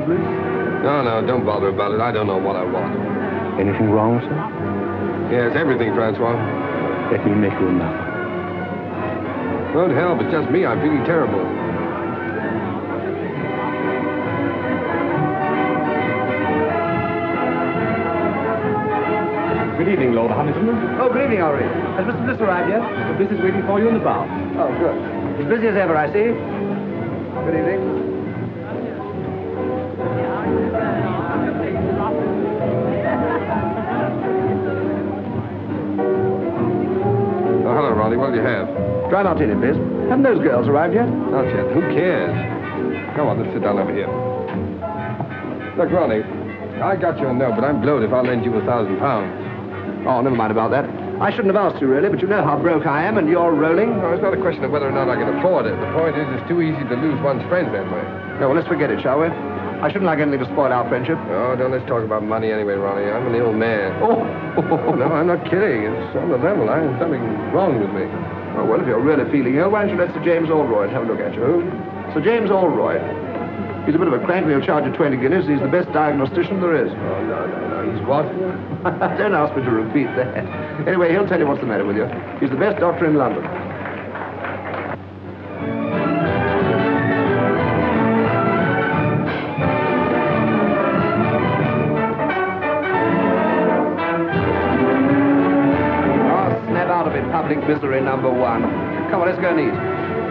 Mr. Bliss? No, no, don't bother about it. I don't know what I want. Anything wrong, sir? Yes, everything, Francois. Let me make you an offer. Won't help. It's just me. I'm feeling terrible. Good evening, Lord Huntington. Oh, good evening, Henri. Has Mr. Bliss arrived yet? Mr. Bliss is waiting for you in the bar. Oh, good. As busy as ever, I see. Good evening. Oh, hello, Ronnie. What do you have? Dry martini, please. Haven't those girls arrived yet? Not yet. Who cares? Come on, let's sit down over here. Look, Ronnie, I got your note, but I'm blowed if I'll lend you £1,000. Oh, never mind about that. I shouldn't have asked you, really, but you know how broke I am, and you're rolling. No, it's not a question of whether or not I can afford it. The point is, it's too easy to lose one's friends that way. No, well, let's forget it, shall we? I shouldn't like anything to spoil our friendship. Oh, don't let's talk about money anyway, Ronnie. I'm an ill man. Oh, No, I'm not kidding. It's on the level. There's something wrong with me. Oh, well, if you're really feeling ill, why don't you let Sir James Allroyd have a look at you? Sir James Allroyd. He's a bit of a crank, and he'll charge you 20 guineas. He's the best diagnostician there is. Oh, no. He's what? Don't ask me to repeat that. Anyway, he'll tell you what's the matter with you. He's the best doctor in London. Oh, snap out of it, public misery number one. Come on, let's go and eat.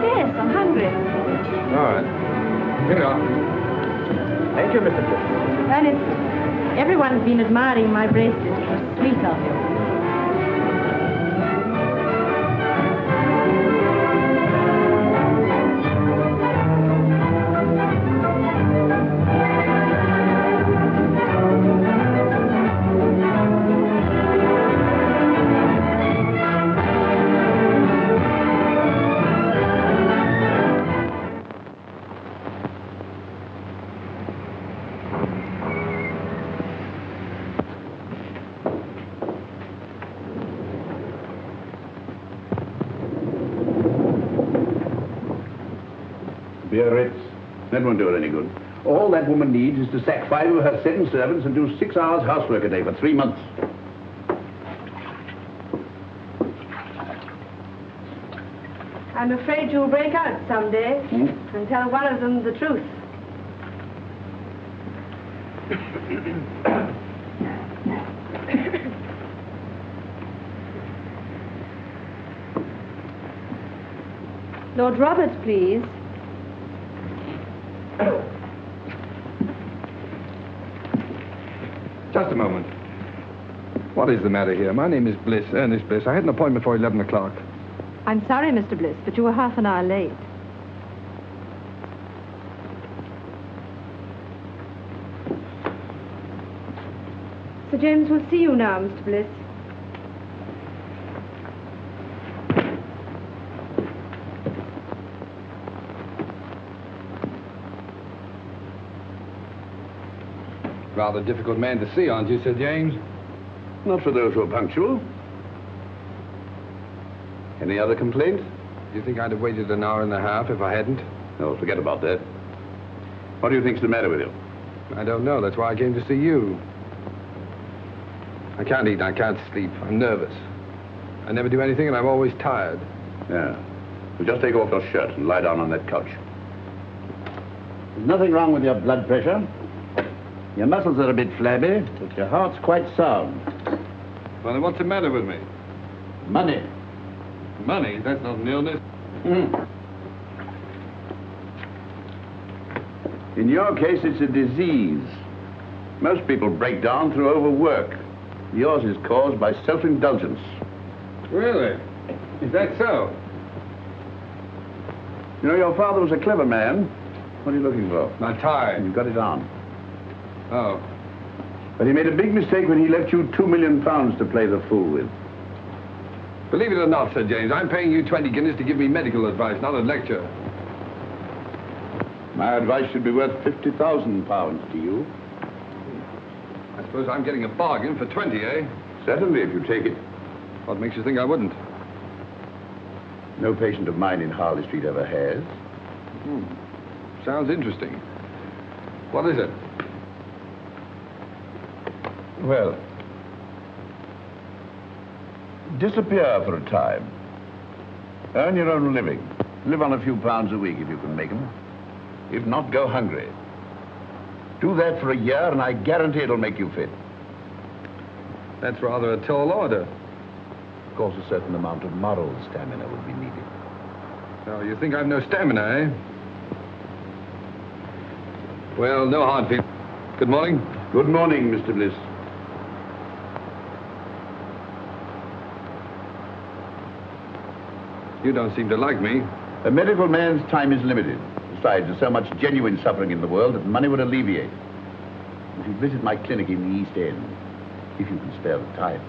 Yes, I'm hungry. All right. Here we are. Thank you, Mr. Bliss. Ernest, everyone's been admiring my bracelet. It was sweet of you. Biarritz. That won't do her any good. All that woman needs is to sack 5 of her 7 servants and do 6 hours housework a day for 3 months. I'm afraid you'll break out someday and tell one of them the truth. Lord Robert, please. Just a moment. What is the matter here? My name is Bliss, Ernest Bliss. I had an appointment for 11 o'clock. I'm sorry, Mr. Bliss, but you were half an hour late. Sir James will see you now, Mr. Bliss. Rather difficult man to see, aren't you, Sir James? Not for those who are punctual. Any other complaint? Do you think I'd have waited an hour and a half if I hadn't? No, forget about that. What do you think's the matter with you? I don't know. That's why I came to see you. I can't eat. I can't sleep. I'm nervous. I never do anything, and I'm always tired. Yeah. Well, just take off your shirt and lie down on that couch. There's nothing wrong with your blood pressure. Your muscles are a bit flabby, but your heart's quite sound. Well, then what's the matter with me? Money. Money? That's not an illness. In your case, it's a disease. Most people break down through overwork. Yours is caused by self-indulgence. Really? Is that so? You know, your father was a clever man. What are you looking for? My tie. You've got it on. Oh. But he made a big mistake when he left you £2 million to play the fool with. Believe it or not, Sir James, I'm paying you 20 guineas to give me medical advice, not a lecture. My advice should be worth £50,000 to you. I suppose I'm getting a bargain for 20, eh? Certainly, if you take it. What makes you think I wouldn't? No patient of mine in Harley Street ever has. Sounds interesting. What is it? Well, disappear for a time. Earn your own living. Live on a few pounds a week if you can make them. If not, go hungry. Do that for a year and I guarantee it'll make you fit. That's rather a tall order. Of course, a certain amount of moral stamina would be needed. Oh, you think I've no stamina, eh? Well, no hard feelings. Good morning. Good morning, Mr. Bliss. You don't seem to like me. A medical man's time is limited. Besides, there's so much genuine suffering in the world that money would alleviate. If you visit my clinic in the East End, if you can spare the time.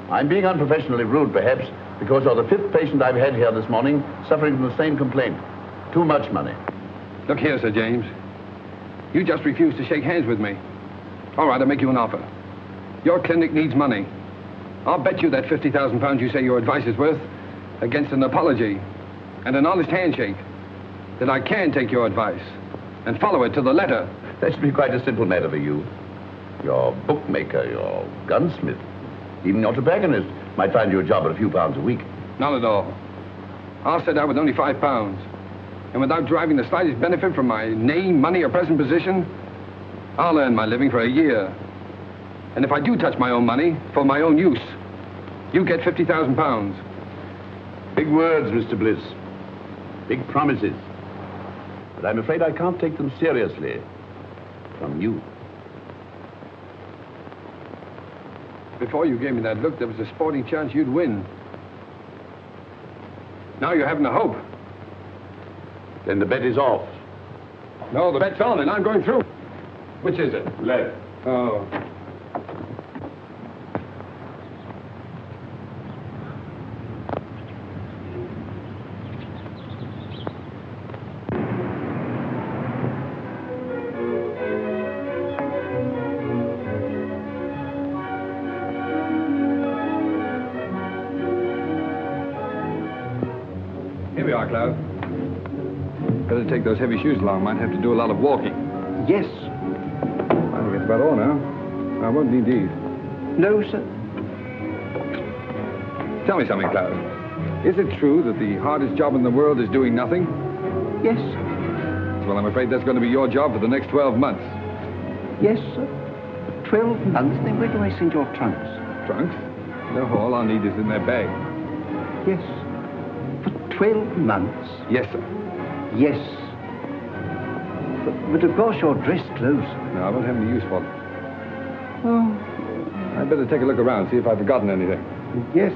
I'm being unprofessionally rude, perhaps, because you're the fifth patient I've had here this morning suffering from the same complaint. Too much money. Look here, Sir James. You just refused to shake hands with me. All right, I'll make you an offer. Your clinic needs money. I'll bet you that £50,000 you say your advice is worth against an apology and an honest handshake that I can take your advice and follow it to the letter. That should be quite a simple matter for you. Your bookmaker, your gunsmith, even your tobacconist might find you a job at a few pounds a week. Not at all. I'll set out with only £5. And without deriving the slightest benefit from my name, money, or present position, I'll earn my living for a year. And if I do touch my own money for my own use, you get £50,000. Big words, Mr. Bliss. Big promises. But I'm afraid I can't take them seriously. From you. Before you gave me that look, there was a sporting chance you'd win. Now you're having a hope. Then the bet is off. No, the bet's on, and I'm going through. Which is it? Lead. Oh. Here we are, Cloud. Better take those heavy shoes along. Might have to do a lot of walking. Yes. I think that's about all now. I won't need these. No, sir. Tell me something, Cloud. Is it true that the hardest job in the world is doing nothing? Yes. Well, I'm afraid that's going to be your job for the next 12 months. Yes, sir. 12 months? Then where do I send your trunks? Trunks? No, all I'll need is in their bag. Yes. For 12 months? Yes, sir. Yes. But of course you're dressed close. No, I won't have any use for them. Oh, I'd better take a look around, see if I've forgotten anything. yes.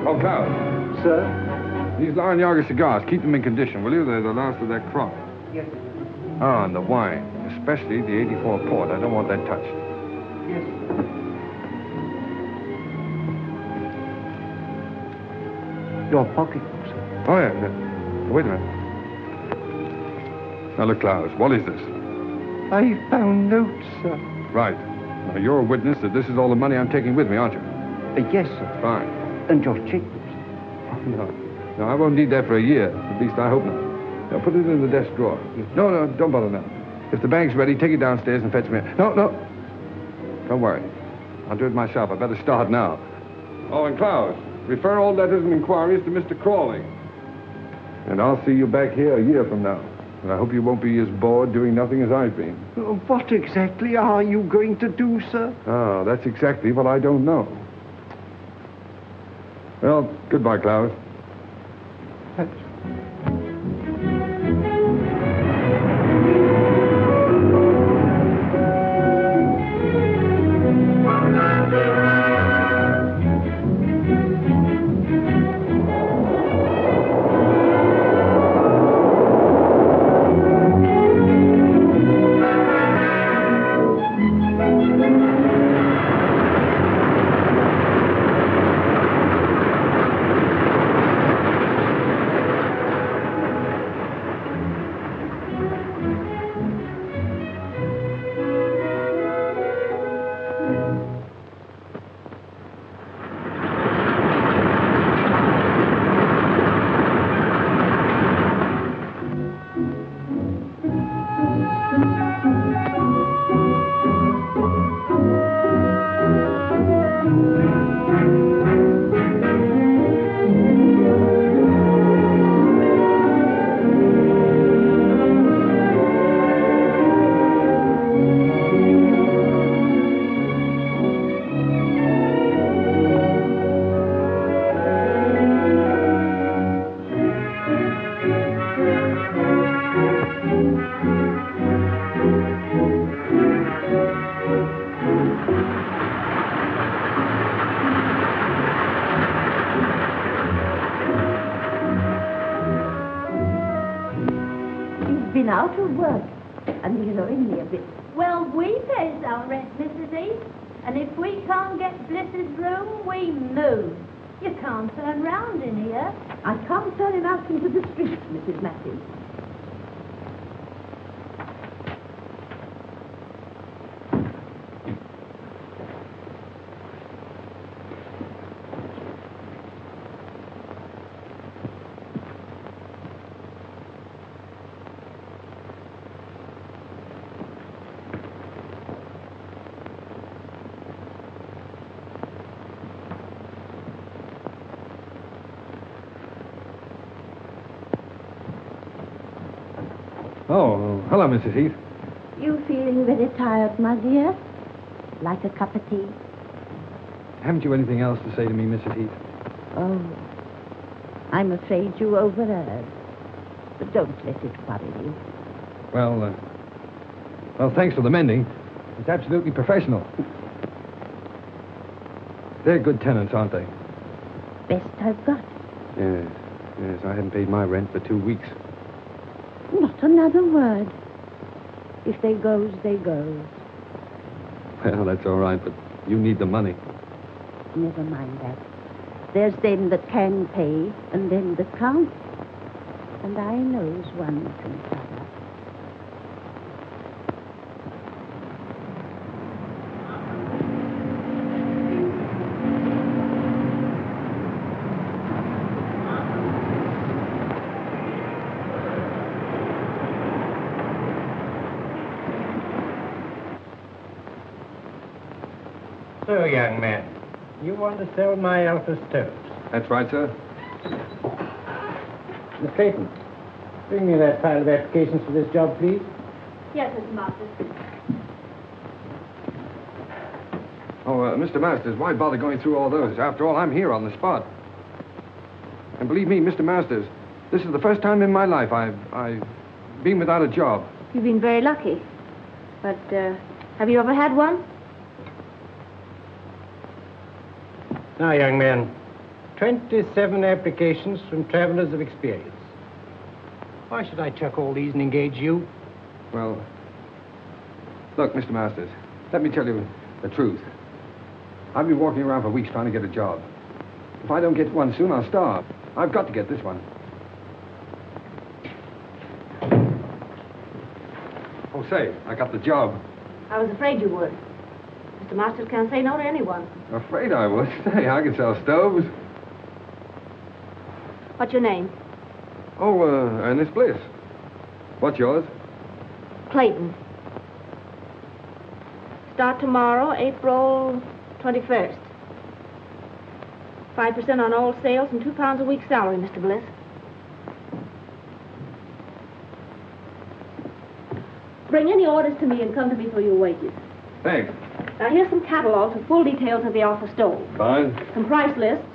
Oh, Cloud. Sir? These Larrañaga cigars, keep them in condition, will you? They're the last of that crop. Yes. Ah, and the wine, especially the 84 port. I don't want that touched. Yes. Your pocketbook, sir. Oh, yeah. Wait a minute. Now, look, Klaus, what is this? I found notes, sir. Right. Now, you're a witness that this is all the money I'm taking with me, aren't you? Yes, sir. Fine. And your checkbook, sir. Oh, no. No, I won't need that for a year. At least I hope not. Now, put it in the desk drawer. No, don't bother now. If the bank's ready, take it downstairs and fetch me. No. Don't worry. I'll do it myself. I better start now. Oh, and Klaus, refer all letters and inquiries to Mr. Crawley. And I'll see you back here a year from now. And I hope you won't be as bored doing nothing as I've been. What exactly are you going to do, sir? Oh, that's exactly what I don't know. Well, goodbye, Klaus. been out of work, and he's owing me a bit. Well, we pays our rent, Mrs. Heath. And if we can't get Bliss's room, we move. You can't turn round in here. I can't turn him out into the street, Mrs. Matthews. Oh, hello, Mrs. Heath. You feeling very tired, my dear? Like a cup of tea? Haven't you anything else to say to me, Mrs. Heath? Oh, I'm afraid you overheard. But don't let it worry you. Well, thanks for the mending. It's absolutely professional. They're good tenants, aren't they? Best I've got. Yes, I haven't paid my rent for 2 weeks. Not another word. If they goes, they goes. Well, that's all right, but you need the money. Never mind that. There's them that can pay, and them that can't. And I knows one can cover. So, young man, you want to sell my Alpha stoves? That's right, sir. Miss Clayton, bring me that pile of applications for this job, please. Yes, Mr. Masters. Oh, Mr. Masters, why bother going through all those? After all, I'm here on the spot. And believe me, Mr. Masters, this is the first time in my life I've been without a job. You've been very lucky. But, have you ever had one? Now, young man, 27 applications from travelers of experience. Why should I chuck all these and engage you? Well, look, Mr. Masters, let me tell you the truth. I've been walking around for weeks trying to get a job. If I don't get one soon, I'll starve. I've got to get this one. Oh, say, I got the job. I was afraid you would. Mr. Masters can't say no to anyone. Afraid I would. Say, I can sell stoves. What's your name? Oh, Ernest Bliss. What's yours? Clayton. Start tomorrow, April 21st. 5% on all sales and £2 a week salary, Mr. Bliss. Bring any orders to me and come to me for your wages. Thanks. Now, here's some catalogs with full details of the Alpha stove. Fine. Some price lists.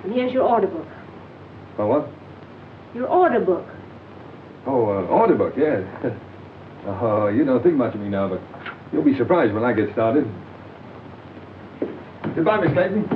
And here's your order book. Oh, what? Your order book. Oh, order book, yes. Oh, you don't think much of me now, but you'll be surprised when I get started. Goodbye, Miss Clayton.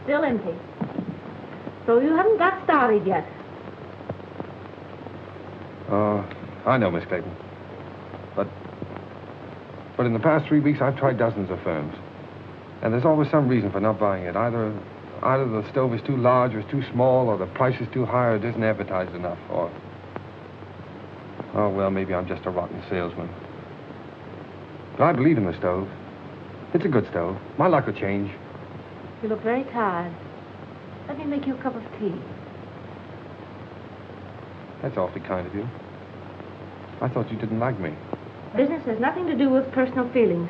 Still empty. So you haven't got started yet. I know, Miss Clayton. But in the past 3 weeks, I've tried dozens of firms. And there's always some reason for not buying it. Either the stove is too large or it's too small, or the price is too high, or it isn't advertised enough, or... Oh, well, maybe I'm just a rotten salesman. But I believe in the stove. It's a good stove. My luck will change. You look very tired. Let me make you a cup of tea. That's awfully kind of you. I thought you didn't like me. Business has nothing to do with personal feelings.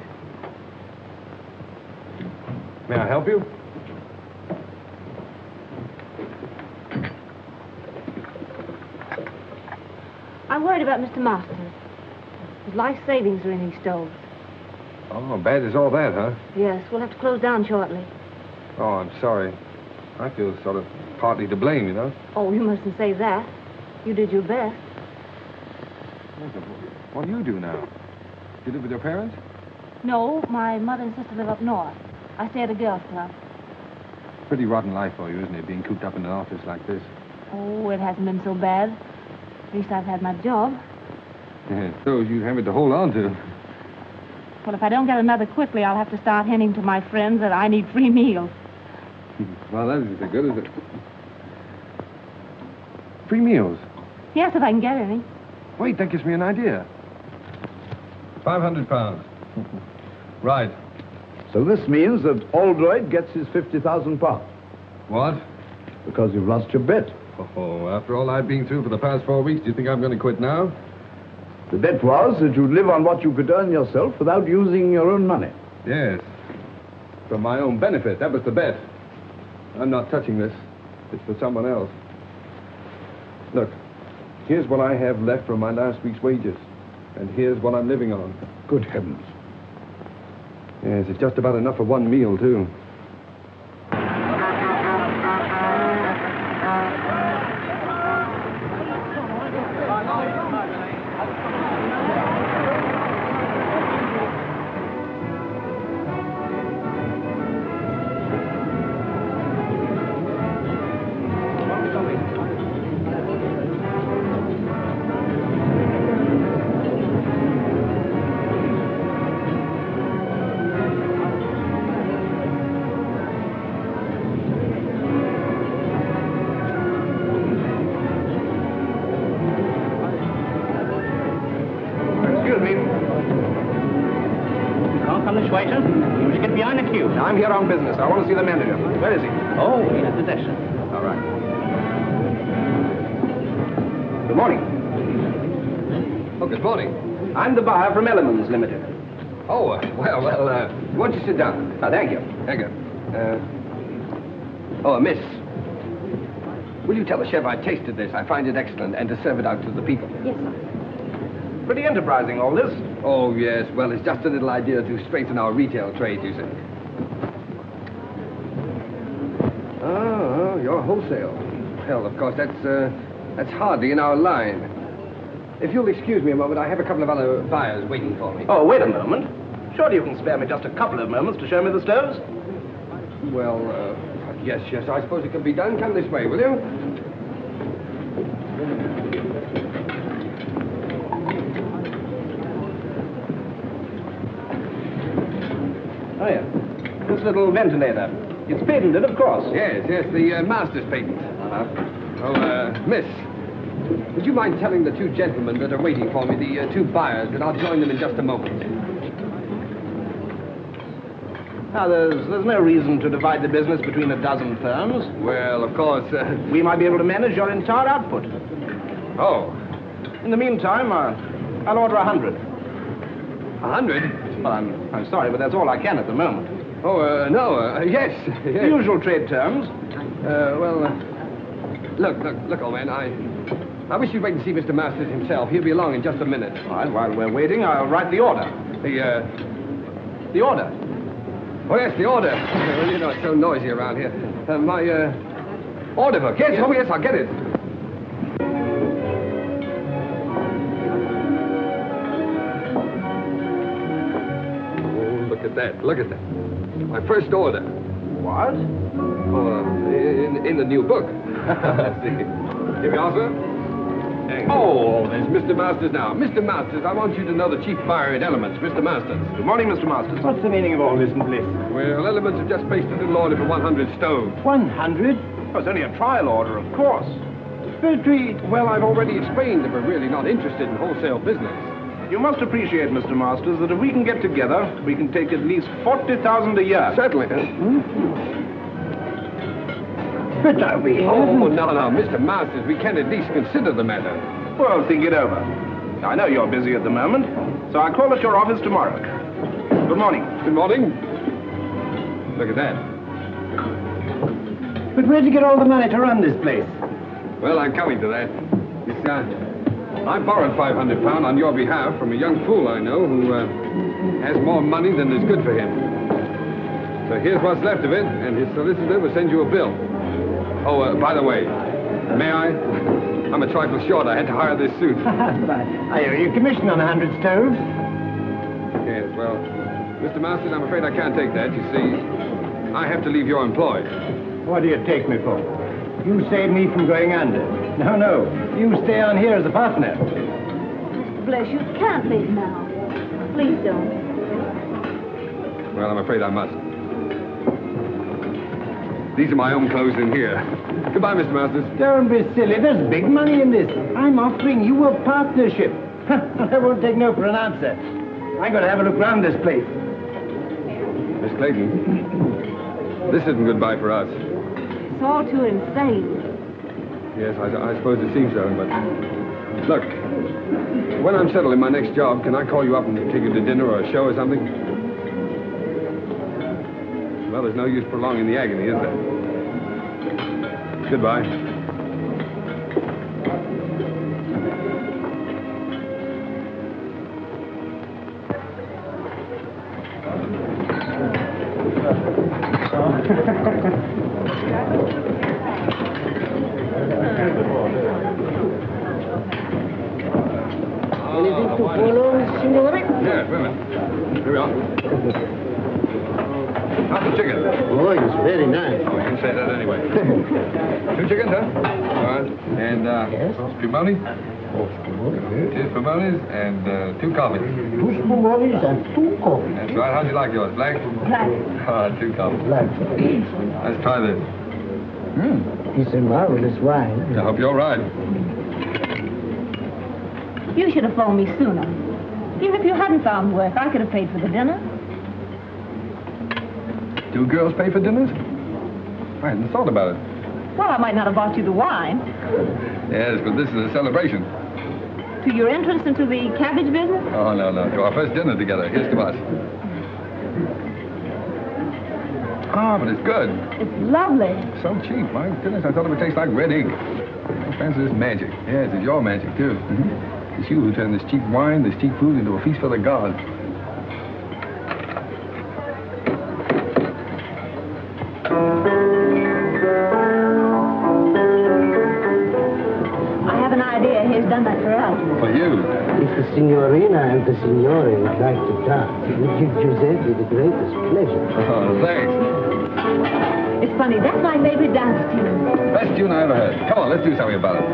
May I help you? I'm worried about Mr. Masters. His life savings are in these stoves. Oh, bad as all that, huh? Yes, we'll have to close down shortly. Oh, I'm sorry. I feel sort of partly to blame, you know? Oh, you mustn't say that. You did your best. What do you do now? You live with your parents? No, my mother and sister live up north. I stay at a girls' club. Pretty rotten life for you, isn't it, being cooped up in an office like this? Oh, it hasn't been so bad. At least I've had my job. Yeah, so you'd have it to hold on to. Well, if I don't get another quickly, I'll have to start hinting to my friends that I need free meals. Well, that isn't so good, is it? Free meals? Yes, if I can get any. Wait, that gives me an idea. 500 pounds. Right. So this means that Oldroyd gets his 50,000 pounds. What? Because you've lost your bet. Oh, after all I've been through for the past 4 weeks, do you think I'm going to quit now? The bet was that you'd live on what you could earn yourself without using your own money. Yes. For my own benefit. That was the bet. I'm not touching this. It's for someone else. Look, here's what I have left from my last week's wages. And here's what I'm living on. Good heavens. Yes, it's just about enough for one meal, too. I'm here on business. I want to see the manager. Where is he? Oh, he's at the desk, sir. All right. Good morning. Oh, good morning. I'm the buyer from Elements Limited. Oh, well, why don't you sit down? Oh, thank you. Thank you. Miss. Will you tell the chef I tasted this? I find it excellent, and to serve it out to the people. Yes, sir. Pretty enterprising, all this. Oh, yes. Well, it's just a little idea to strengthen our retail trade, you see. Oh, you're wholesale. Well, of course, that's hardly in our line. If you'll excuse me a moment, I have a couple of other buyers waiting for me. Oh, wait a moment. Surely you can spare me just a couple of moments to show me the stoves? Well, yes, I suppose it can be done. Come this way, will you? Oh, yeah. This little ventilator. It's patented, of course. Yes, the master's patent. Miss, would you mind telling the two gentlemen that are waiting for me, the two buyers, that I'll join them in just a moment? Now, there's no reason to divide the business between a dozen firms. Well, of course, We might be able to manage your entire output. Oh, In the meantime, I'll order 100. 100? Well, I'm sorry, but that's all I can at the moment. Oh, no, yes. The usual trade terms. Look, old man, I wish you'd wait and see Mr. Masters himself. He'll be along in just a minute. All right, while we're waiting, I'll write the order. The order. Oh, yes, the order. Well, you know, it's so noisy around here. My order book. Yes, oh, yes, I'll get it. Oh, look at that. My first order. What? Oh, in the new book. Here we are, sir. Oh, there's Mr. Masters now. Mr. Masters, I want you to know the chief buyer at Elements, Mr. Masters. Good morning, Mr. Masters. What's the meaning of all this, Bliss? Well, Elements have just placed a little order for 100 stoves. 100? Oh, it's only a trial order, of course. treat. Well, I've already explained that we're really not interested in wholesale business. You must appreciate, Mr. Masters, that if we can get together, we can take at least 40,000 a year. Certainly. But we Oh, no, Mr. Masters, we can at least consider the matter. Well, think it over. I know you're busy at the moment, so I'll call at your office tomorrow. Good morning. Good morning. Look at that. But where'd you get all the money to run this place? Well, I'm coming to that. I borrowed £500 on your behalf from a young fool I know who has more money than is good for him. So here's what's left of it, and his solicitor will send you a bill. Oh, by the way, may I? I'm a trifle short. I had to hire this suit. I owe you commission on 100 stoves. Yes, well, Mr. Masters, I'm afraid I can't take that. You see, I have to leave your employ. What do you take me for? You saved me from going under. No, you stay on here as a partner. Bless you, can't leave now. Please don't. Well, I'm afraid I must. These are my own clothes in here. Goodbye, Mr. Masters. Don't be silly. There's big money in this. I'm offering you a partnership. I won't take no for an answer. I'm going to have a look round this place. Miss Clayton, this isn't goodbye for us. It's all too insane. Yes, I suppose it seems so, but... Look, when I'm settled in my next job, can I call you up and take you to dinner or a show or something? Well, there's no use prolonging the agony, is there? Goodbye. Anything to follow, signore? Yeah, wait a minute. Here we are. How's the chicken? Oh, it's very nice. Oh, you can say that anyway. 2 chickens, huh? All right. And, Yes? spumoni? 2 spumonis and 2 coffees. 2 spumonis and 2 coffees. That's right. How'd you like yours? Black? Black. 2 coffees. Black. Let's try this. It's a marvelous wine. I hope you're right. You should have phoned me sooner. Even if you hadn't found work, I could have paid for the dinner. 2 girls pay for dinners? I hadn't thought about it. Well, I might not have bought you the wine. Yes, but this is a celebration. To your entrance into the cabbage business? Oh, no. To our first dinner together. Here's to us. Ah, but it's good. It's lovely. So cheap. My goodness, I thought it would taste like red ink. I fancy this magic. Yes, it's your magic, too. It's you who turned this cheap wine, this cheap food into a feast for the gods. I have an idea. He's done that for us. For you. If the signorina and the signore would like to dance, it would give Giuseppe the greatest pleasure. Oh, thanks. It's funny. That's my favorite dance tune. Best tune I ever heard. Come on, let's do something about it.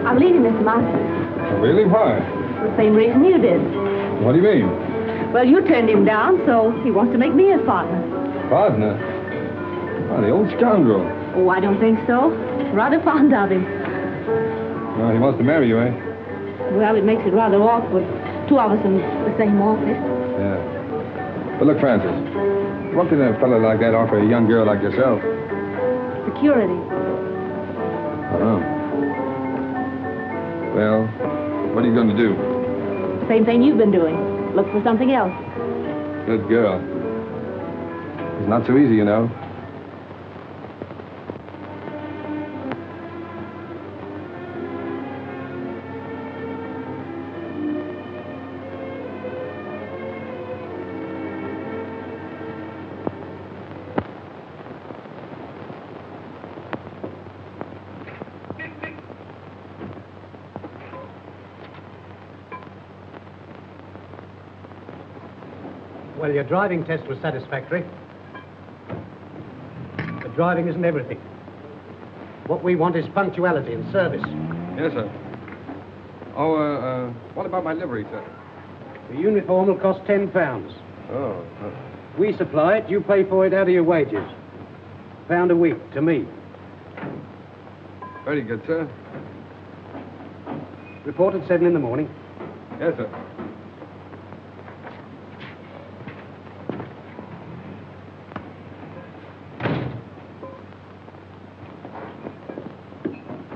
I'm leaving, Mr. Masters. Really? Why? For the same reason you did. What do you mean? Well, you turned him down, so he wants to make me his partner. Partner? Oh, the old scoundrel. Oh, I don't think so. Rather fond of him. Oh, he wants to marry you, eh? Well, it makes it rather awkward. 2 of us in the same office. Yeah. But look, Francis, what can a fellow like that offer a young girl like yourself? Security. Oh. Well, what are you going to do? Same thing you've been doing. Look for something else. Good girl. It's not so easy, you know. Well, your driving test was satisfactory. But driving isn't everything. What we want is punctuality and service. Yes, sir. Oh, what about my livery, sir? The uniform will cost £10. Oh, We supply it, you pay for it out of your wages. £1 a week to me. very good, sir. Report at 7 in the morning. Yes, sir.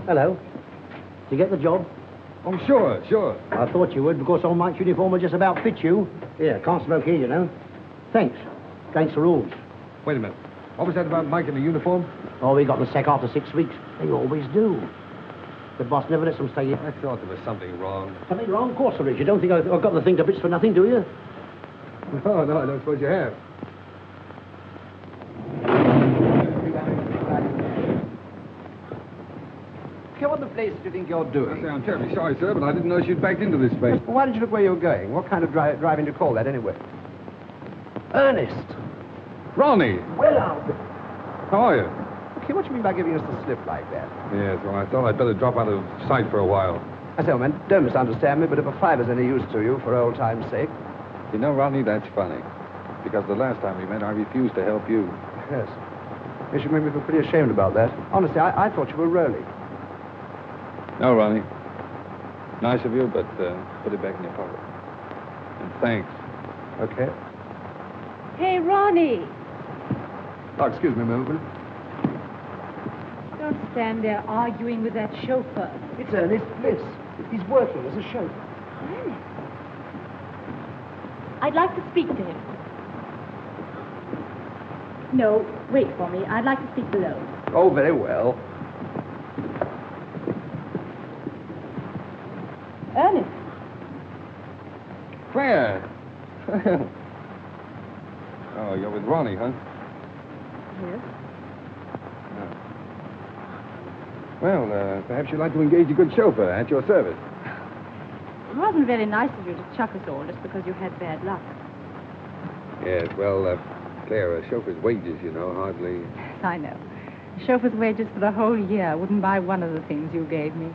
Hello. Did you get the job? Oh, sure, sure. I thought you would, because old Mike's uniform will just about fit you. Yeah, can't smoke here, you know. Thanks. Against the rules. Wait a minute. What was that about Mike in the uniform? Oh, we got the sack after 6 weeks. They always do. The boss never lets them stay here. I thought there was something wrong. Something wrong? Of course there is. You don't think I've got the thing to bits for nothing, do you? No, I don't suppose you have. What the place do you think you're I doing? say, I'm terribly sorry, sir, but I didn't know she'd backed into this space. Well, why didn't you look where you were going? What kind of driving do you call that, anyway? Ernest! Ronnie! Well, out. How are you? Okay, what do you mean by giving us the slip like that? Yes, well, I thought I'd better drop out of sight for a while. I say, old man, don't misunderstand me, but if a fiver's any use to you for old time's sake... You know, Ronnie, that's funny. Because the last time we met, I refused to help you. Yes. You should make me feel pretty ashamed about that. Honestly, I thought you were Rolly. No, Ronnie. Nice of you, but put it back in your pocket. And thanks. Okay. Hey, Ronnie. Oh, excuse me a minute, will you? Don't stand there arguing with that chauffeur. It's Ernest Bliss. He's working as a chauffeur. Ernest. I'd like to speak to him. No, wait for me. I'd like to speak below. Oh, very well. Ernest. Claire! Oh, you're with Ronnie, huh? Yes. Well, perhaps you'd like to engage a good chauffeur at your service. It wasn't very nice of you to chuck us all just because you had bad luck. Yes, well, Claire, a chauffeur's wages, you know, hardly... I know. A chauffeur's wages for the whole year wouldn't buy one of the things you gave me.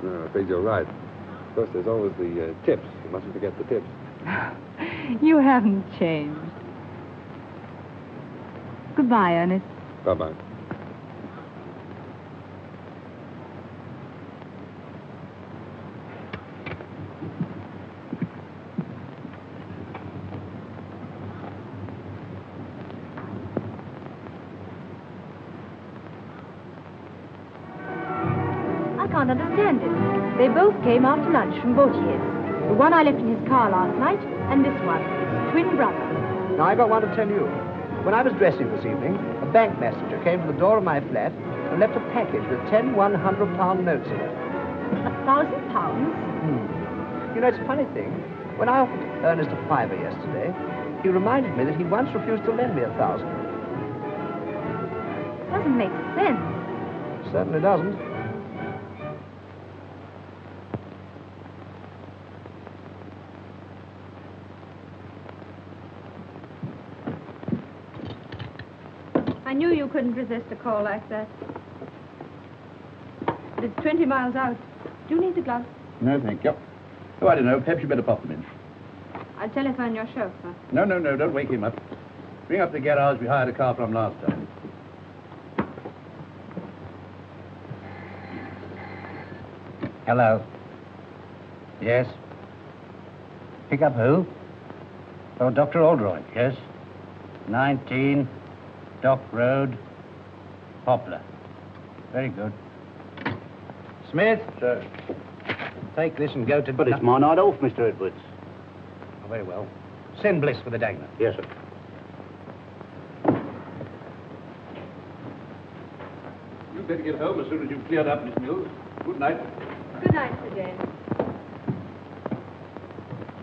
No, I'm afraid you're right. Of course, there's always the tips. You mustn't forget the tips. You haven't changed. Goodbye, Ernest. Bye-bye. I can't understand it. They both came after lunch from Vautier's. The one I left in his car last night, and this one, his twin brother. Now, I got one to tell you. When I was dressing this evening, a bank messenger came to the door of my flat and left a package with 10 £100 notes in it. £1,000? You know, it's a funny thing. When I offered Ernest a fiver yesterday, he reminded me that he once refused to lend me 1,000. Doesn't make sense. Certainly doesn't. I knew you couldn't resist a call like that. But it's 20 miles out. Do you need the gloves? No, thank you. Oh, I don't know. Perhaps you better pop them in. I'll telephone your chauffeur. No, don't wake him up. Bring up the garage we hired a car from last time. Hello. Yes? Pick up who? Oh, Dr. Oldroyd, yes? 19 Dock Road, Poplar. Very good. Smith? Sir. Take this and go to... But it's my night off, Mr. Edwards. Oh, very well. Send Bliss for the dagger. Yes, sir. You'd better get home as soon as you've cleared up, Miss Mills. Good night. Good night, Sir James.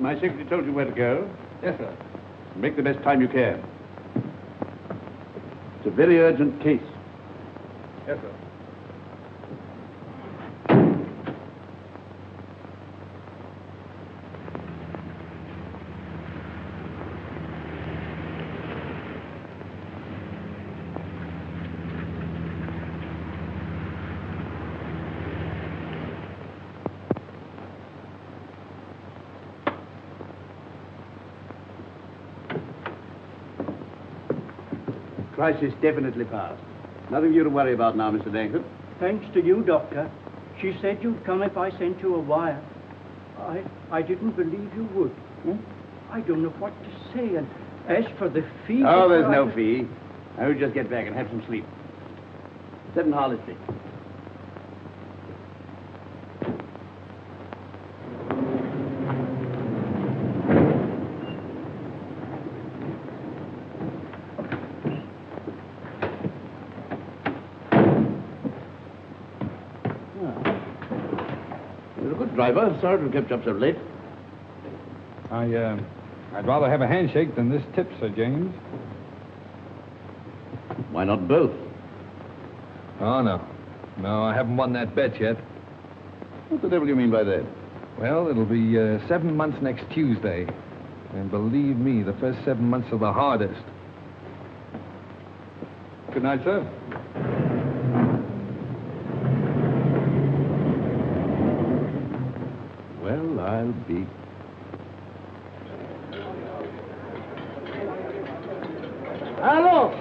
My secretary told you where to go. Yes, sir. Make the best time you can. It's a very urgent case. Yes, sir. crisis definitely passed. Nothing for you to worry about now, Mr. Dankford. Thanks to you, Doctor. She said you'd come if I sent you a wire. I didn't believe you would. I don't know what to say, and as for the fee... Oh, there's no fee. I will just get back and have some sleep. 7 Harley Street. You're a good driver. Sorry to have kept you up so late. I'd rather have a handshake than this tip, Sir James. Why not both? Oh, no. No, I haven't won that bet yet. What the devil do you mean by that? Well, it'll be 7 months next Tuesday. And believe me, the first 7 months are the hardest. Good night, sir. Well, I'll be... Allo?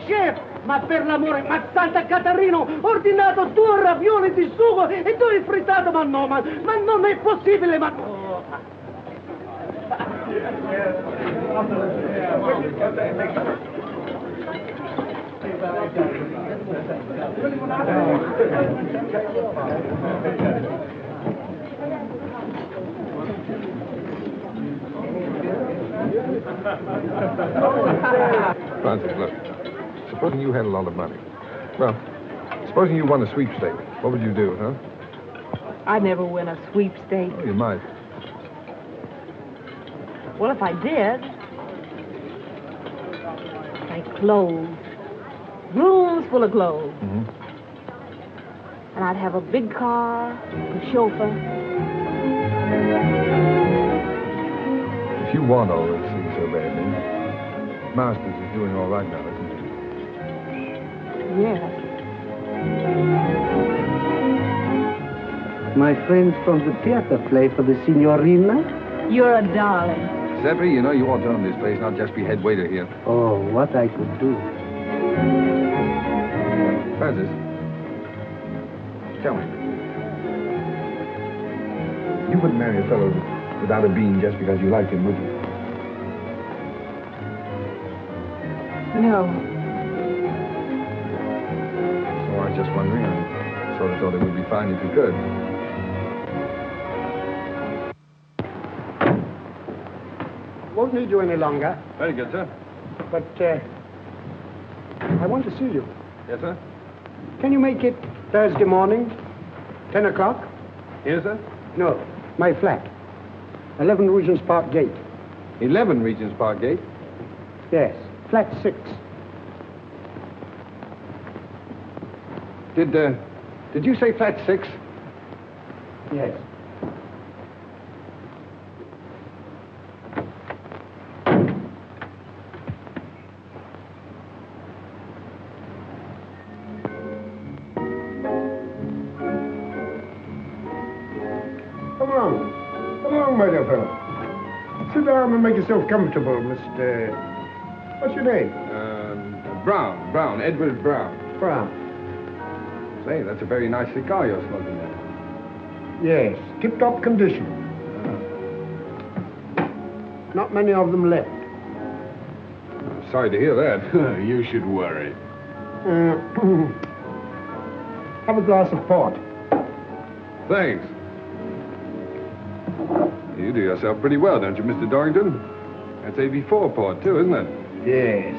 Chef! Ma per l'amore, ma Santa Catarino, ho ordinato 2 ravioli di sugo e 2 frittato, ma no, ma non è possibile, ma... Oh. Francis, look. Supposing you had a lot of money. Well, supposing you won a sweepstake, what would you do, huh? I'd never win a sweepstake. Oh, you might. Well, if I did, like clothes. Rooms full of clothes. Mm-hmm. And I'd have a big car, a chauffeur. If you want all those things so badly, Masters is doing all right now, isn't he? Yes. My friends from the theater play for the signorina? You're a darling. Seppi, you know you ought to own this place, not just be head waiter here. Oh, what I could do. Francis, tell me. You wouldn't marry a fellow without a bean just because you liked him, would you? No. Oh, I was just wondering. I sort of thought it would be fine if you could. Won't need you any longer, Very good, sir. but I want to see you. Yes, sir? Can you make it Thursday morning, 10 o'clock? Here, sir? No, my flat. 11 Regent's Park Gate. 11 Regent's Park Gate. Yes, flat 6. Did you say flat 6? Yes. Come along, my dear fellow. Sit down and make yourself comfortable, Mr... What's your name? Brown, Edward Brown. Brown. Say, that's a very nice cigar you're smoking there. Yes, tip-top condition. Not many of them left. I'm sorry to hear that. You should worry. Have a glass of port. Thanks. You do yourself pretty well, don't you, Mr. Dorrington? That's AB4 port, too, isn't it? Yes.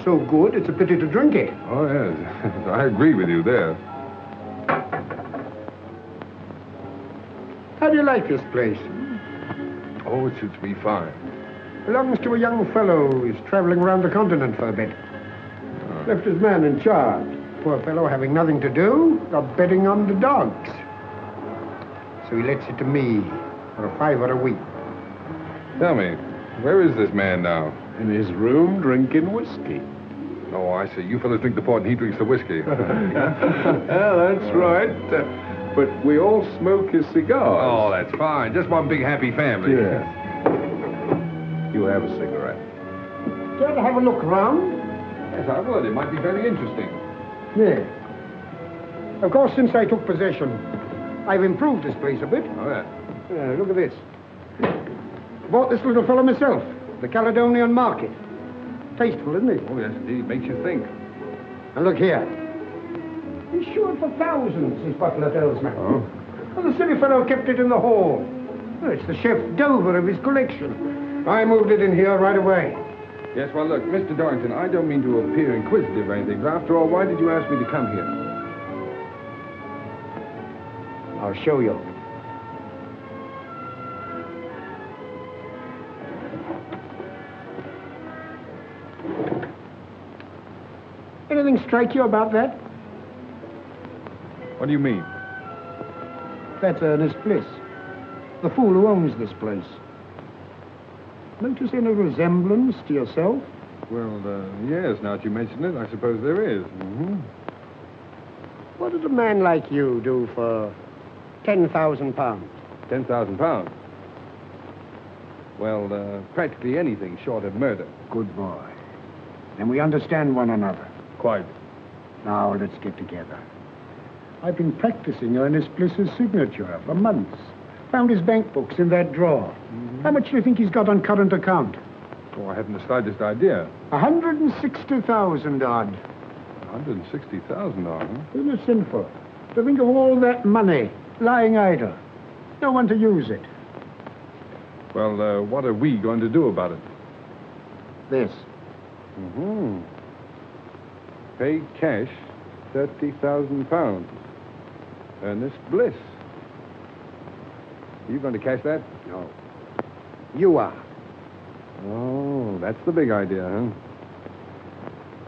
So good, it's a pity to drink it. Oh, yes. I agree with you there. How do you like this place? Oh, it suits me fine. Belongs to a young fellow who's traveling around the continent for a bit. Left his man in charge. Poor fellow having nothing to do, got betting on the dogs. So he lets it to me for a $5 a week. Tell me, where is this man now? In his room, drinking whiskey. Oh, I see. You fellas drink the port and he drinks the whiskey. Yeah, that's right. But we all smoke his cigars. Oh, that's fine. Just one big happy family. Yeah. You have a cigarette. Care to have a look round? Yes, I would. It might be very interesting. Yes. Of course, since I took possession, I've improved this place a bit. Oh, yeah. Look at this. Bought this little fellow myself, the Caledonian Market. Tasteful, isn't it? Oh, yes, indeed. Makes you think. And look here. Insured for thousands, his butler tells me. Oh? Well, the silly fellow kept it in the hall. Well, it's the chef d'oeuvre of his collection. I moved it in here right away. Yes, well, look, Mr. Dorrington, I don't mean to appear inquisitive or anything, but after all, why did you ask me to come here? I'll show you. Anything strike you about that? What do you mean? That's Ernest Bliss, the fool who owns this place. Notice any resemblance to yourself? Well, yes, now that you mention it, I suppose there is. Mm-hmm. What did a man like you do for £10,000? £10,000? Well, practically anything short of murder. Good boy. Then we understand one another. Quite. Now, let's get together. I've been practicing Ernest Bliss's signature for months. Found his bank books in that drawer. Mm-hmm. How much do you think he's got on current account? Oh, I haven't the slightest idea. 160,000 odd. 160,000 odd, huh? Isn't it sinful to think of all that money lying idle? No one to use it. Well, what are we going to do about it? This. Mm-hmm. Pay cash £30,000. Ernest Bliss. Are you going to cash that? No. You are. Oh, that's the big idea, huh?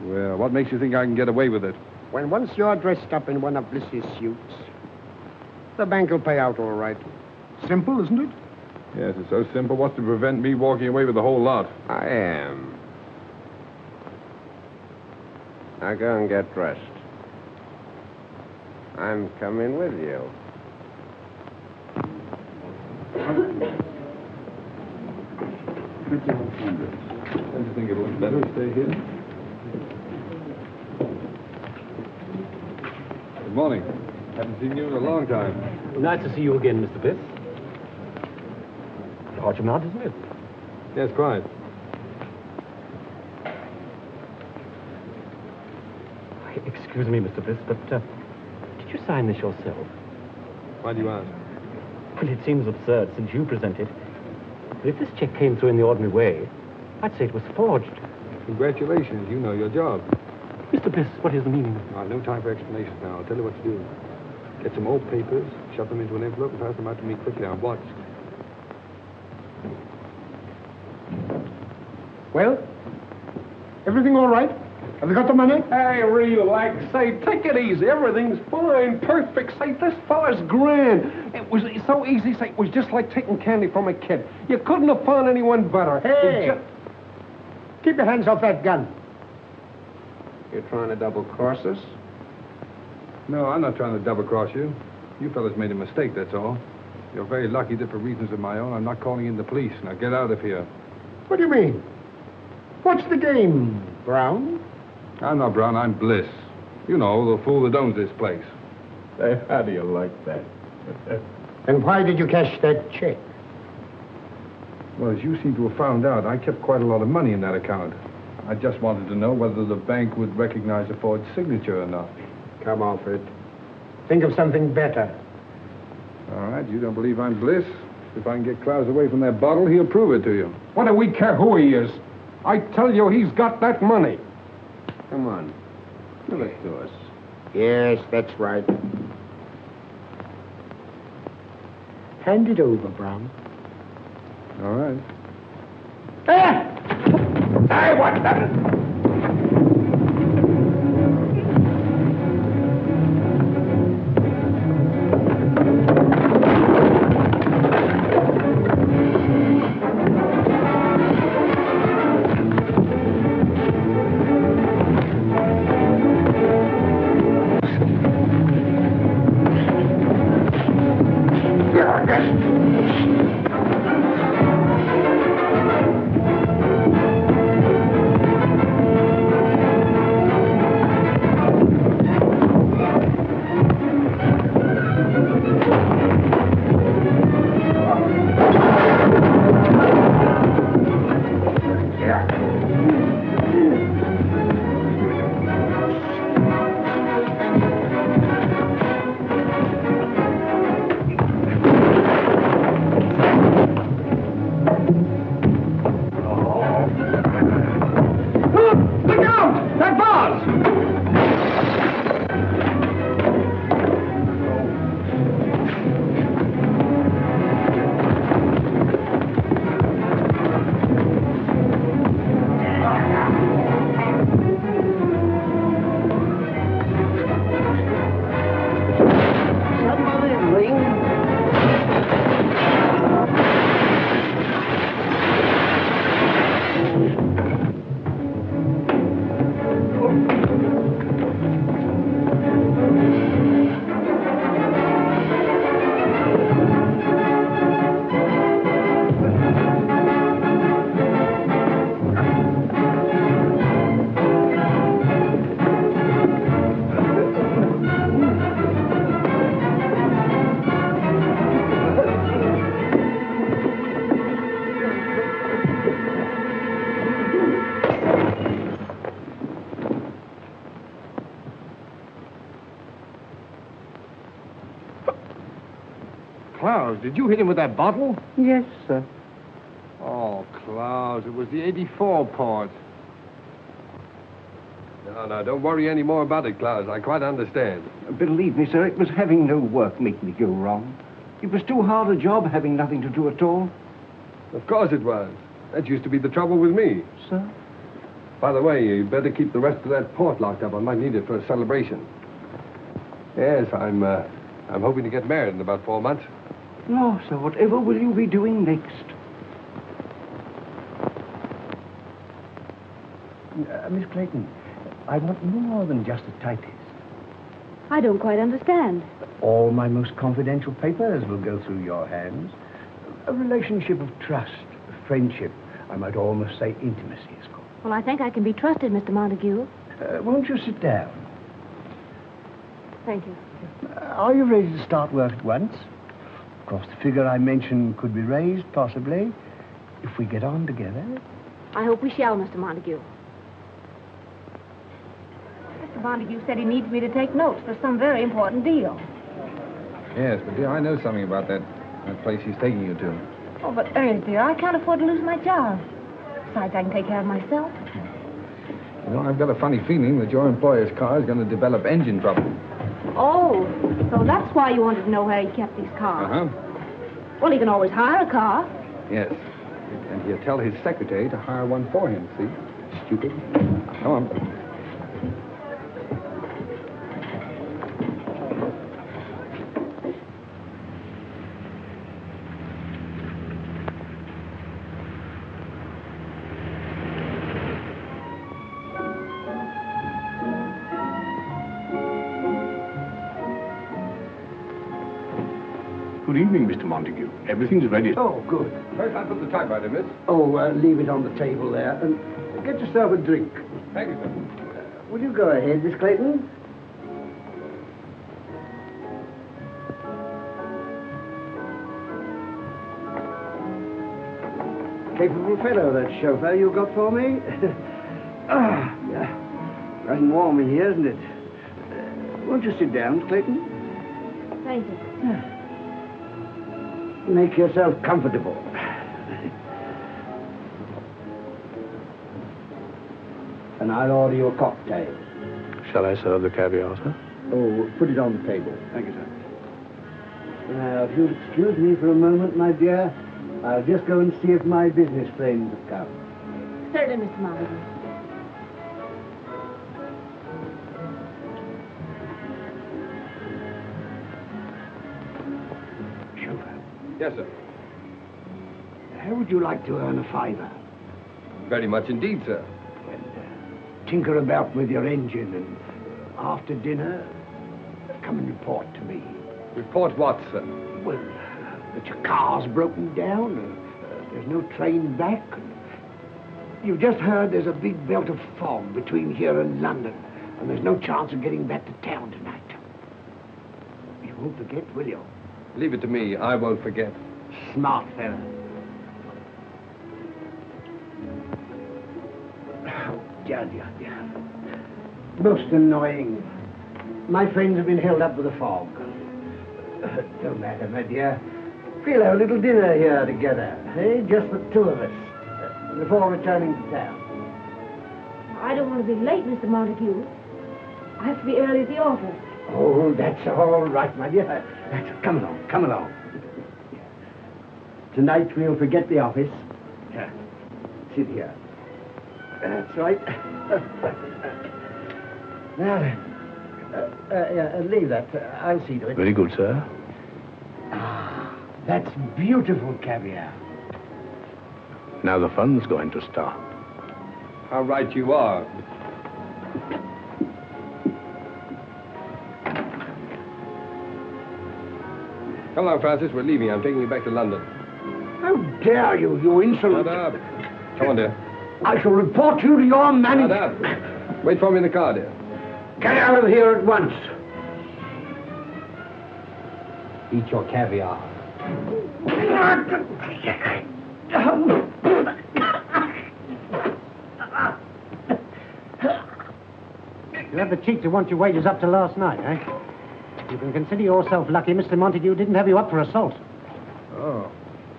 Well, what makes you think I can get away with it? When once you're dressed up in one of Bliss's suits, the bank will pay out all right. Simple, isn't it? Yes, it's so simple. What's to prevent me walking away with the whole lot? I am. Now go and get dressed. I'm coming with you. Don't you think it would better to stay here? Good morning. Haven't seen you in a long time. Nice to see you again, Mr. Bliss. Hard mount, isn't it? Yes, quite. Excuse me, Mr. Bliss, but did you sign this yourself? Why do you ask? Well, it seems absurd since you presented. But if this check came through in the ordinary way, I'd say it was forged. Congratulations. You know your job. Mr. Bliss, what is the meaning? No time for explanations now. I'll tell you what to do. Get some old papers, shove them into an envelope, and pass them out to me quickly. I'll watch. Well, everything all right? Have you got the money? Hey, relax. Say, take it easy. Everything's fine, perfect. Say, this fella's grand. It was so easy. Say, it was just like taking candy from a kid. You couldn't have found anyone better. Hey! Keep your hands off that gun. You're trying to double-cross us? No, I'm not trying to double-cross you. You fellas made a mistake, that's all. You're very lucky that for reasons of my own, I'm not calling in the police. Now get out of here. What do you mean? What's the game, Brown? I'm not Brown, I'm Bliss. You know, the fool that owns this place. Hey, how do you like that? And why did you cash that check? Well, as you seem to have found out, I kept quite a lot of money in that account. I just wanted to know whether the bank would recognize a forged signature or not. Come off it. Think of something better. All right, you don't believe I'm Bliss? If I can get Klaus away from that bottle, he'll prove it to you. What do we care who he is? I tell you, he's got that money. Come on. Give it to us. Yes, that's right. Hand it over, Brown. All right. Hey, what's that? Klaus, did you hit him with that bottle? Yes, sir. Oh, Klaus, it was the 84 part. No, don't worry any more about it, Klaus. I quite understand. Believe me, sir, it was having no work make me go wrong. It was too hard a job having nothing to do at all. Of course it was. That used to be the trouble with me. Sir? By the way, you'd better keep the rest of that port locked up. I might need it for a celebration. Yes, I'm hoping to get married in about 4 months. No, sir, whatever will you be doing next? Miss Clayton, I want more than just a typist. I don't quite understand. All my most confidential papers will go through your hands. A relationship of trust, of friendship, I might almost say intimacy is called. Well, I think I can be trusted, Mr. Montague. Won't you sit down? Thank you. Are you ready to start work at once? Of course, the figure I mentioned could be raised, possibly, if we get on together. I hope we shall, Mr. Montague. Mr. Montague said he needs me to take notes for some very important deal. Yes, but dear, I know something about that place he's taking you to. Oh, but Ernest, dear, I can't afford to lose my job. Besides, I can take care of myself. You know, I've got a funny feeling that your employer's car is going to develop engine trouble. Oh, so that's why you wanted to know where he kept these cars. Uh-huh. Well, he can always hire a car. Yes. And he'll tell his secretary to hire one for him, see? Stupid. Come on. Good evening, Mr. Montague. Everything's ready. Oh, good. First, I put the typewriter, miss. Oh, leave it on the table there. And get yourself a drink. Thank you, sir. Will you go ahead, Miss Clayton? Capable fellow, that chauffeur you got for me. Yeah. Nice and warm in here, isn't it? Won't you sit down, Clayton? Thank you. Make yourself comfortable. And I'll order you a cocktail. Shall I serve the caviar, sir? Oh, put it on the table. Thank you, sir. Now, if you'll excuse me for a moment, my dear, I'll just go and see if my business friends have come. Certainly, Mr. Montague. Chauffeur, Yes, sir. how would you like to earn a fiver? Very much indeed, sir. Well, tinker about with your engine, and after dinner, come and report to me. Report what, sir? Well, that your car's broken down, there's no train back. You've just heard there's a big belt of fog between here and London, and there's no chance of getting back to town tonight. You won't forget, will you? Leave it to me. I won't forget. Smart fella. Oh, dear. Most annoying. My friends have been held up with the fog. No matter, my dear. We'll have a little dinner here together, eh? Just the two of us, before returning to town. I don't want to be late, Mr. Montague. I have to be early at the office. Oh, that's all right, my dear. Come along. Tonight we'll forget the office. Sit here. That's right. Now then, leave that. I'll see to it. Very good, sir. That's beautiful caviar. Now the fun's going to start. How right you are. Come along, Francis. We're leaving. I'm taking you back to London. How dare you, you insolent... Shut up. Come on, dear. I shall report you to your manager. Shut up. Wait for me in the car, dear. Get out of here at once. Eat your caviar. You had the cheek to want your wages up to last night, eh? You can consider yourself lucky Mr. Montague didn't have you up for assault. Oh.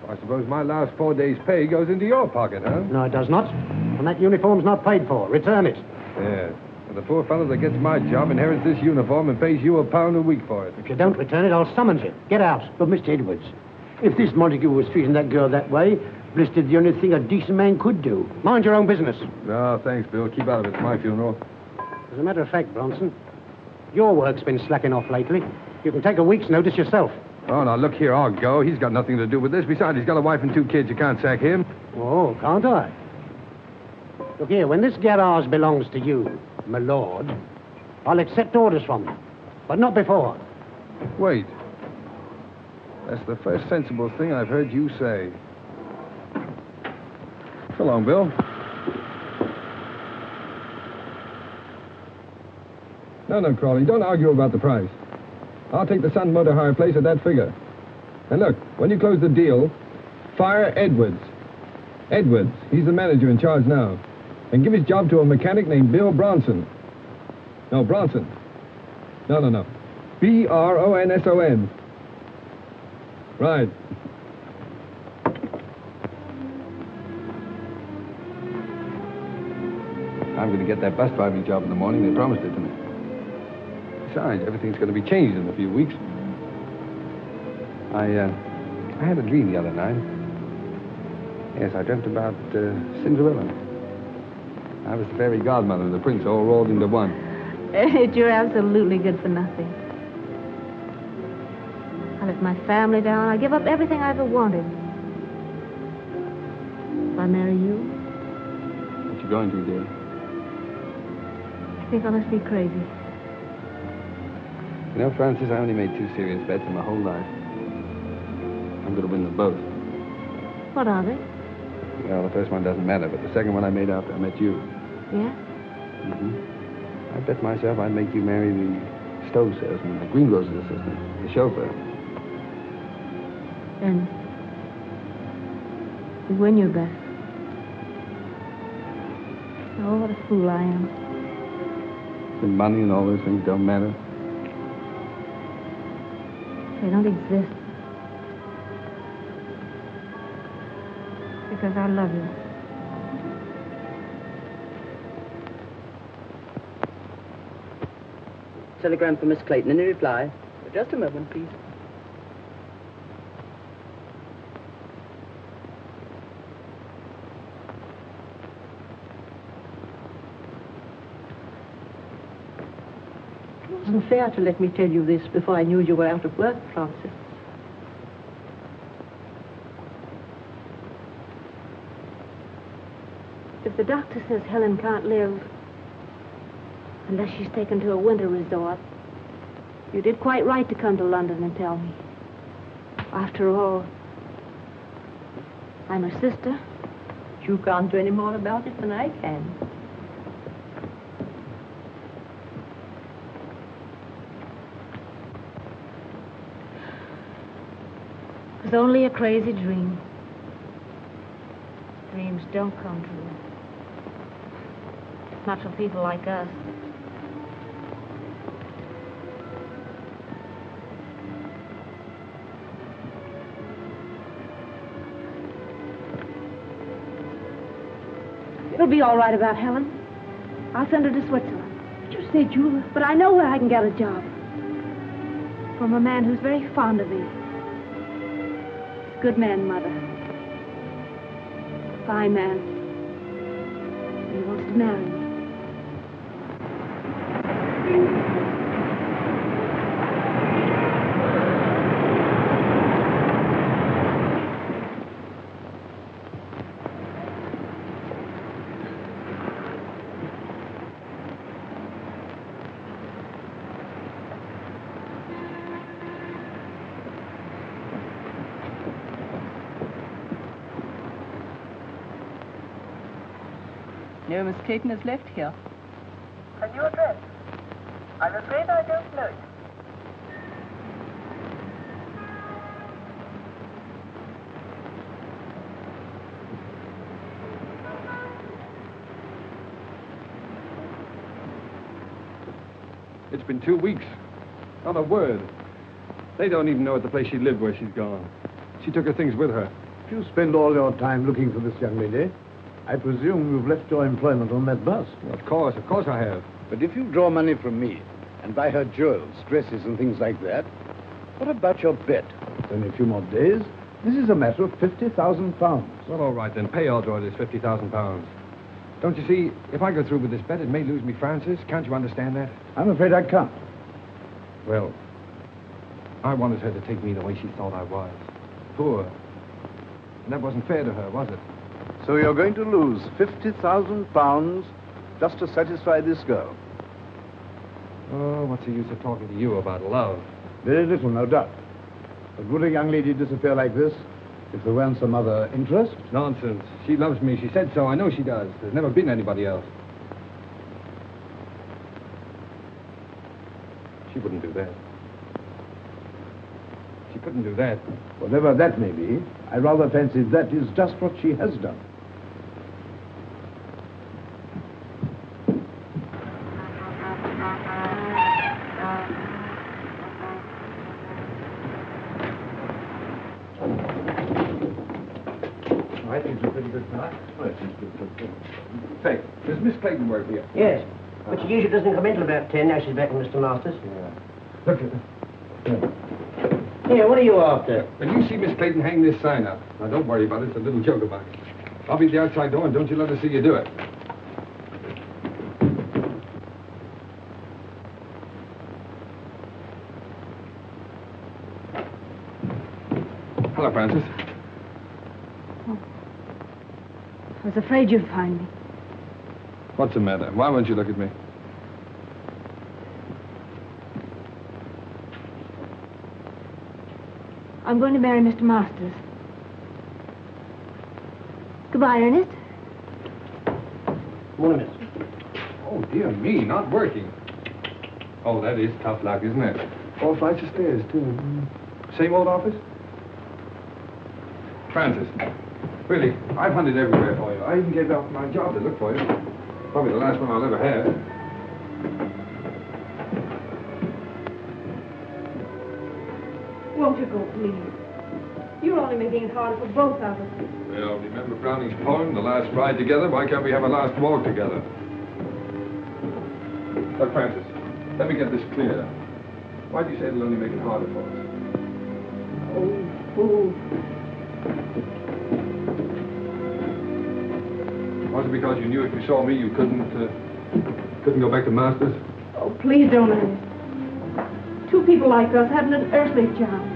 I suppose my last 4 days' pay goes into your pocket, huh? No, it does not. And that uniform's not paid for. Return it. Yeah. And the poor fellow that gets my job inherits this uniform and pays you £1 a week for it. If you don't return it, I'll summons you. Get out. But, Mr. Edwards, if this Montague was treating that girl that way, Bliss did the only thing a decent man could do. Mind your own business. No, thanks, Bill. Keep out of it. It's my funeral. As a matter of fact, Bronson, your work's been slacking off lately. You can take a week's notice yourself. Oh, now, look here. I'll go. He's got nothing to do with this. Besides, he's got a wife and 2 kids. You can't sack him. Oh, can't I? Look here, when this garage belongs to you, my lord, I'll accept orders from you. But not before. Wait. That's the first sensible thing I've heard you say. So long, Bill. No, Crawley, don't argue about the price. I'll take the Sun Motor Hire place at that figure. And look, when you close the deal, fire Edwards. Edwards, he's the manager in charge now. And give his job to a mechanic named Bill Bronson. No, Bronson. No. Bronson. Right. I'm going to get that bus driving job in the morning. They promised it to me. Besides, everything's going to be changed in a few weeks. I had a dream the other night. Yes, I dreamt about Cinderella. I was the fairy godmother and the prince all rolled into one. You're absolutely good for nothing. I let my family down. I give up everything I ever wanted. If I marry you, What you going to, dear? I think I must be crazy. You know, Francis, I only made 2 serious bets in my whole life. I'm going to win them both. What are they? Well, the first one doesn't matter, but the second one I made after I met you. Yeah? Mm-hmm. I bet myself I'd make you marry the stove salesman, the greengrocer's assistant, the chauffeur. Then you win your bet. Oh, what a fool I am. The money and all those things don't matter. They don't exist. Because I love you. Telegram for Miss Clayton. Any reply? Just a moment, please. It wasn't fair to let me tell you this before I knew you were out of work, Francis. If the doctor says Helen can't live unless she's taken to a winter resort, you did quite right to come to London and tell me. After all, I'm her sister. You can't do any more about it than I can. It was only a crazy dream. Dreams don't come true. Not for people like us. It'll be all right about Helen. I'll send her to Switzerland. But you said you were... But I know where I can get a job. From a man who's very fond of me. He's a good man, Mother. Fine man. He wants to marry me. No, Miss Clayton has left here. A new address? I'm afraid I don't know it. It's been 2 weeks. Not a word. They don't even know at the place she lived where she's gone. She took her things with her. If you spend all your time looking for this young lady, I presume you've left your employment on that bus. Well, of course I have. But if you draw money from me and buy her jewels, dresses, and things like that, what about your bet? It's only a few more days. This is a matter of £50,000. Well, all right, then. Pay or draw this £50,000. Don't you see, if I go through with this bet, it may lose me Francis. Can't you understand that? I'm afraid I can't. Well, I wanted her to take me the way she thought I was. Poor. And that wasn't fair to her, was it? So you're going to lose £50,000 just to satisfy this girl? Oh, what's the use of talking to you about love? Very little, no doubt. But would a young lady disappear like this if there weren't some other interest? Nonsense. She loves me. She said so. I know she does. There's never been anybody else. She wouldn't do that. She couldn't do that. Whatever that may be, I rather fancy that is just what she has done. I think it's a pretty good start. Say, does Miss Clayton work here? Yes, but she usually doesn't come in till about 10. Now she's back with Mr. Masters. Yeah. Look at her. Here, what are you after? When you see Miss Clayton hang this sign up, now don't worry about it. It's a little joke about it. I'll be at the outside door, and don't you let her see you do it. Hello, Francis. I was afraid you'd find me. What's the matter? Why won't you look at me? I'm going to marry Mr. Masters. Goodbye, Ernest. Morning, miss. Oh, dear me, not working. Oh, that is tough luck, isn't it? 4 flights of stairs, too. Same old office? Francis, really, I've hunted everywhere for you. I even gave up my job to look for you. Probably the last one I'll ever have. Won't you go, please? You're only making it harder for both of us. Well, remember Browning's poem, The Last Ride Together? Why can't we have a last walk together? Look, Francis, let me get this clear. Why do you say it'll only make it harder for us? Oh, fool. Was it because you knew if you saw me you couldn't go back to Masters? Oh, please don't, Ernest. Two people like us haven't an earthly chance.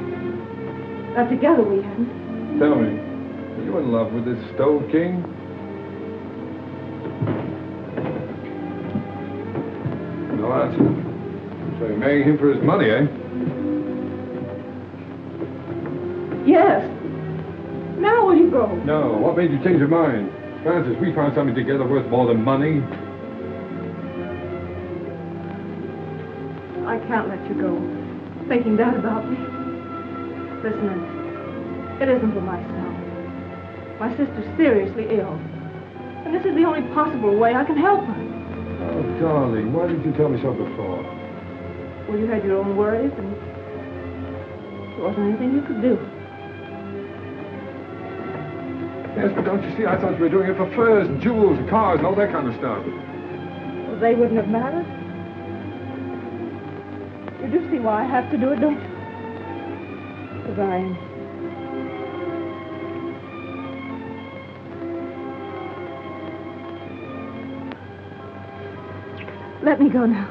Not together we haven't. Tell me, are you in love with this Stove King? No answer. So you're marrying him for his money, eh? Yes. Now will you go? No. What made you change your mind? Francis, we found something together worth more than money. I can't let you go. Thinking that about me. Listen, Ernest. It isn't for myself. My sister's seriously ill. And this is the only possible way I can help her. Oh, darling, why didn't you tell me so before? Well, you had your own worries, and there wasn't anything you could do. Yes, but don't you see, I thought you were doing it for furs and jewels and cars and all that kind of stuff. Well, they wouldn't have mattered. You do see why I have to do it, don't you? Goodbye, Ernest. Let me go now.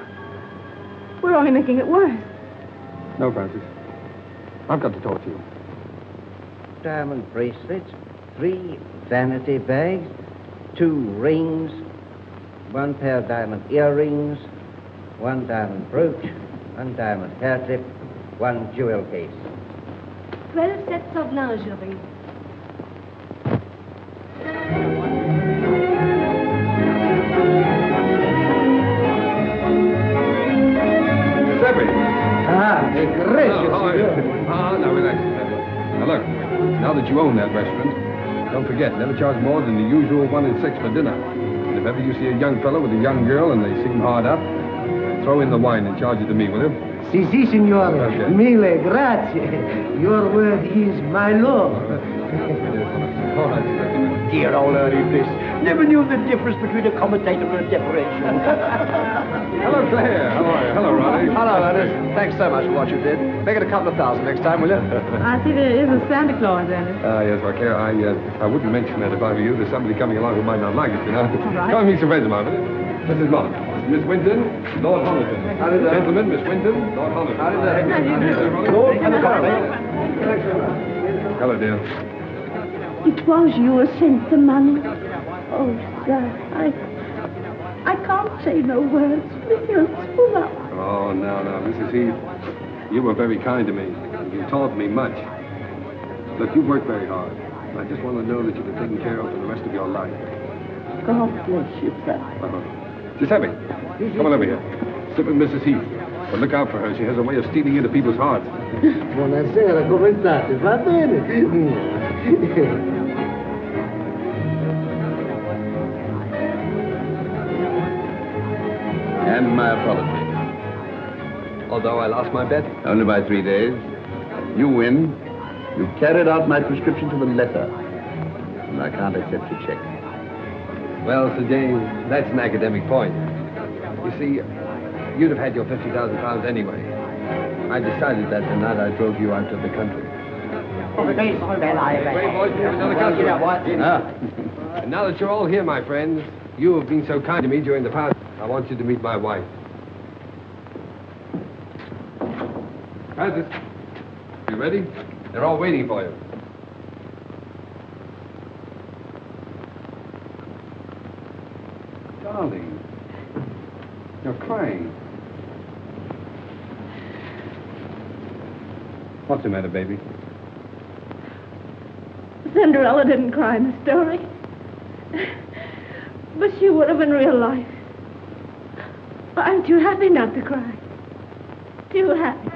We're only making it worse. No, Francis. I've got to talk to you. Diamond bracelets, 3 vanity bags, 2 rings, 1 pair of diamond earrings, 1 diamond brooch, 1 diamond hair clip, 1 jewel case. 12 sets of lingerie. Giuseppe! Ah, gracious. Now relax, Giuseppe. Now look, now that you own that restaurant, don't forget, never charge more than the usual 1 and 6 for dinner. And if ever you see a young fellow with a young girl and they seem hard up, throw in the wine and charge it to me, will you? Si, signore. Okay. Mille grazie. Your word is my law. All right. Dear old Ernie Bliss. Never knew the difference between a commentator and a decoration. Hello, Claire. How are you? Hello, Ronnie. Hello, Ernest. Thanks so much for what you did. Make it a couple of thousand next time, will you? I see there is a Santa Claus, Ernest. Yes, well, Claire, I wouldn't mention that if I were you. There's somebody coming along who might not like it, you know. right. Come and meet some friends of mine, will you? Mrs. Mott, Miss Winton, Lord Homerton. How did that? Gentlemen, Miss Winton, Lord Homerton. How did that? Lord Hello, dear. It was you who sent the money. Oh, sir, I can't say no words. My throat's full up. Oh, no, Mrs. Heath. You were very kind to me. You taught me much. Look, you worked very hard. I just want to know that you've been taken care of for the rest of your life. God bless you, sir. Giuseppe, come on over here. Sit with Mrs. Heath. But look out for her. She has a way of stealing into people's hearts. Buonasera, come state? Va bene? And my apology. Although I lost my bet? Only by 3 days. You win. You carried out my prescription to the letter. And I can't accept your check. Well, Sir James, that's an academic point. You see, you'd have had your £50,000 anyway. I decided that the night I drove you out of the country. And now that you're all here, my friends, you have been so kind to me during the past. I want you to meet my wife. Francis, you ready? They're all waiting for you. Darling, you're crying. What's the matter, baby? Cinderella didn't cry in the story. But she would have in real life. I'm too happy not to cry. Too happy.